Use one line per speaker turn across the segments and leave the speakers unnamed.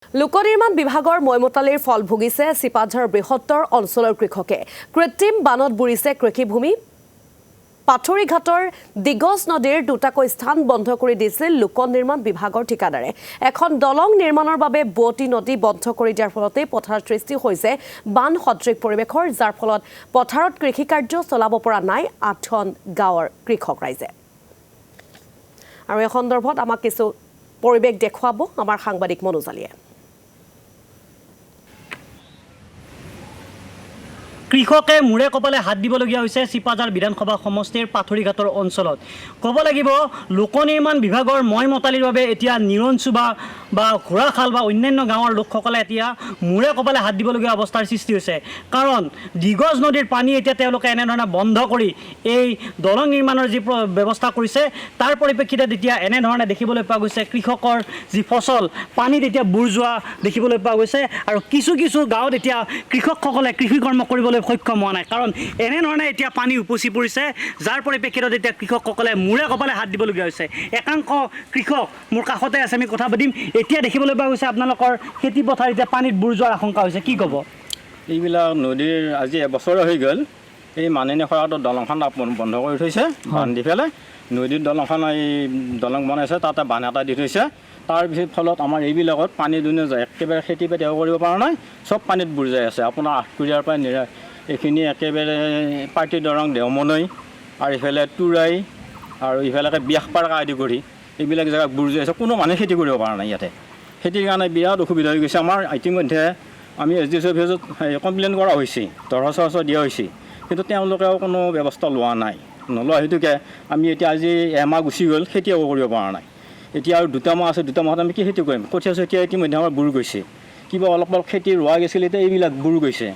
লোকনিৰ্মাণ বিভাগৰ মৈমতালিৰ ফল ভুগিছে চিপাঝাৰ বৃহত্তৰ অঞ্চলৰ কৃষকে কৃত্ৰিম বানত বুৰিছে কৃষিভূমি পাথৰিঘাটৰ দিগজ নদীৰ দুটাকৈ স্থান বন্ধ কৰি দিছিল লোকনিৰ্মাণ বিভাগৰ ঠিকাদাৰে এখন দলং নিৰ্মাণৰ বাবে বটি নদী বন্ধ কৰি দিয়াৰ ফলতে পথাৰ সৃষ্টি হৈছে বান সদৃশ পৰিৱেশৰ যাৰ ফলত পথাৰত কৃষি কাৰ্য চলাব পৰা নাই ৮খন গাঁৱৰ কৃষক ৰাইজে আৰু এই সন্দৰ্ভত আমাক কিছু পৰিৱেশ দেখুৱাব আমাৰ সাংবাদিক মনোজালিয়ে
কৃষকে মূৰে কপালে হাত দিবলগীয়া হৈছে চিপাঝাৰ বিধানসভা সমষ্টিৰ পাথৰিঘাটৰ অঞ্চলত ক'ব লাগিব লোকনিৰ্মাণ বিভাগৰ মৈমতালিৰ বাবে এতিয়া নিৰঞ্চুবা বা ঘোঁৰাখাল বা অন্যান্য গাঁৱৰ লোকসকলে এতিয়া মূৰে কপালে হাত দিবলগীয়া অৱস্থাৰ সৃষ্টি হৈছে কাৰণ দিগজ নদীৰ পানী এতিয়া তেওঁলোকে এনেধৰণে বন্ধ কৰি এই দলং নিৰ্মাণৰ যি ব্যৱস্থা কৰিছে তাৰ পৰিপ্ৰেক্ষিতত এতিয়া এনেধৰণে দেখিবলৈ পোৱা গৈছে কৃষকৰ যি ফচল পানীত এতিয়া বুৰ যোৱা দেখিবলৈ পোৱা গৈছে আৰু কিছু কিছু গাঁৱত এতিয়া কৃষকসকলে কৃষি কৰ্ম কৰিবলৈ সক্ষম হোৱা নাই কাৰণ এনেধৰণে এতিয়া পানী উপচি পৰিছে যাৰ পৰিপ্ৰেক্ষিতত এতিয়া কৃষকসকলে মূৰে কপালে হাত দিবলগীয়া হৈছে একাংশ কৃষক মোৰ কাষতে আছে আমি কথা পাতিম এতিয়া দেখিবলৈ পোৱা গৈছে আপোনালোকৰ খেতি পথাৰ এতিয়া পানীত বুৰ যোৱাৰ আশংকা হৈছে কি ক'ব
এইবিলাক নদীৰ আজি এবছৰ হৈ গ'ল এই মাননীয় খৰাটোৰ দলংখন বন্ধ কৰি থৈছে বান্ধ দি পেলাই নদীৰ দলংখন এই দলং বনাইছে তাতে বান্ধ এটা দি থৈছে তাৰ ফলত আমাৰ এইবিলাকত পানী দুনি যায় একেবাৰে খেতি বাতিও কৰিব পৰা নাই চব পানীত বুৰ যাই আছে আপোনাৰ আঠকুৰিয়াৰ পৰা এইখিনি একেবাৰে পাৰ্টি দৰং দেওমনৈ আৰু ইফালে তুৰাই আৰু ইফালেকে বিয়াসপাৰ আদি কৰি এইবিলাক জেগা বুৰ যাই আছে কোনো মানুহে খেতি কৰিব পৰা নাই ইয়াতে খেতিৰ কাৰণে বিৰাট অসুবিধা হৈ গৈছে আমাৰ ইতিমধ্যে আমি এছ ডি চি অফিচত কমপ্লেইন কৰা হৈছে দৰখাস্ত দিয়া হৈছে কিন্তু তেওঁলোকেও কোনো ব্যৱস্থা লোৱা নাই নলোৱা হেতুকে আমি এতিয়া আজি এমাহ গুচি গ'ল খেতিও কৰিব পৰা নাই এতিয়া আৰু দুটা মাহ আছে দুটা মাহত আমি কি খেতি কৰিম কঠীয়া চঠীয়া ইতিমধ্যে আমাৰ বুৰ গৈছে কিবা অলপ অলপ খেতি ৰোৱা গৈছিল এতিয়া এইবিলাক বুৰ গৈছে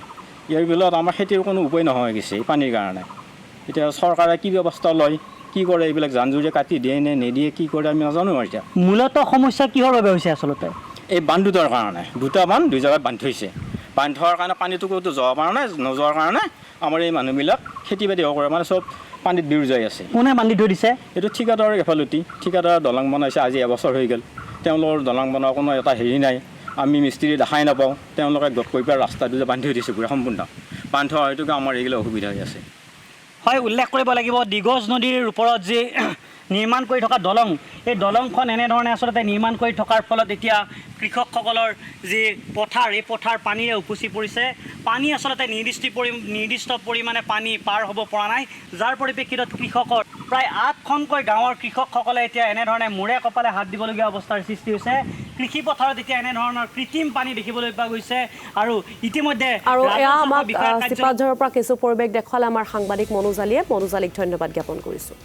ইয়াৰ ফলত আমাৰ খেতিৰ কোনো উপায় নোহোৱা হৈ গৈছে পানীৰ কাৰণে এতিয়া চৰকাৰে কি ব্যৱস্থা লয় কি কৰে এইবিলাক জান জুৰিয়ে কাটি দিয়ে নে নিদিয়ে কি কৰে আমি নাজানো আৰু এতিয়া
মূলত সমস্যা কিহৰ বাবে হৈছে আচলতে
এই বান্ধ দুটাৰ কাৰণে দুটা বান্ধ দুই জেগাত বান্ধি থৈছে বান্ধ থোৱাৰ কাৰণে পানীটো ক'তো যোৱাৰ কাৰণে নোযোৱাৰ কাৰণে আমাৰ এই মানুহবিলাক খেতি বাতিও কৰে মানে চব পানীত বুৰ যাই আছে
কোনে বান্ধি থৈ দিছে
এইটো ঠিকাদাৰৰ এফালতি ঠিকাদাৰৰ দলং বনাইছে আজি এবছৰ হৈ গ'ল তেওঁলোকৰ দলং বনোৱাৰ কোনো এটা হেৰি নাই আমি মিস্ত্ৰী দেখাই নাপাওঁ তেওঁলোকে গত কৰি পেলাই ৰাস্তাটো যে বান্ধি দিছে পুৰা সম্পূৰ্ণ বান্ধ থোৱা হয়তো আমাৰ এইবিলাক অসুবিধা হৈ আছে
হয় উল্লেখ কৰিব লাগিব দিগজ নদীৰ ওপৰত যি নিৰ্মাণ কৰি থকা দলং এই দলংখন এনেধৰণে আচলতে নিৰ্মাণ কৰি থকাৰ ফলত এতিয়া কৃষকসকলৰ যি পথাৰ এই পথাৰ পানীৰে উপচি পৰিছে পানী আচলতে নিৰ্দিষ্ট পৰিমাণে পানী পাৰ হ'ব পৰা নাই যাৰ পৰিপ্ৰেক্ষিতত কৃষকৰ প্ৰায় ৮খনকৈ গাঁৱৰ কৃষকসকলে এতিয়া এনেধৰণে মূৰে কপালে হাত দিবলগীয়া অৱস্থাৰ সৃষ্টি হৈছে কৃষি পথাৰত এতিয়া এনেধৰণৰ কৃত্ৰিম পানী দেখিবলৈ পোৱা গৈছে আৰু ইতিমধ্যে
আৰু এয়া আমাক চিপাঝাৰৰ পৰা কিছু পৰিৱেশ দেখুৱালে আমাৰ সাংবাদিক মনোজালিক ধন্যবাদ জ্ঞাপন কৰিছোঁ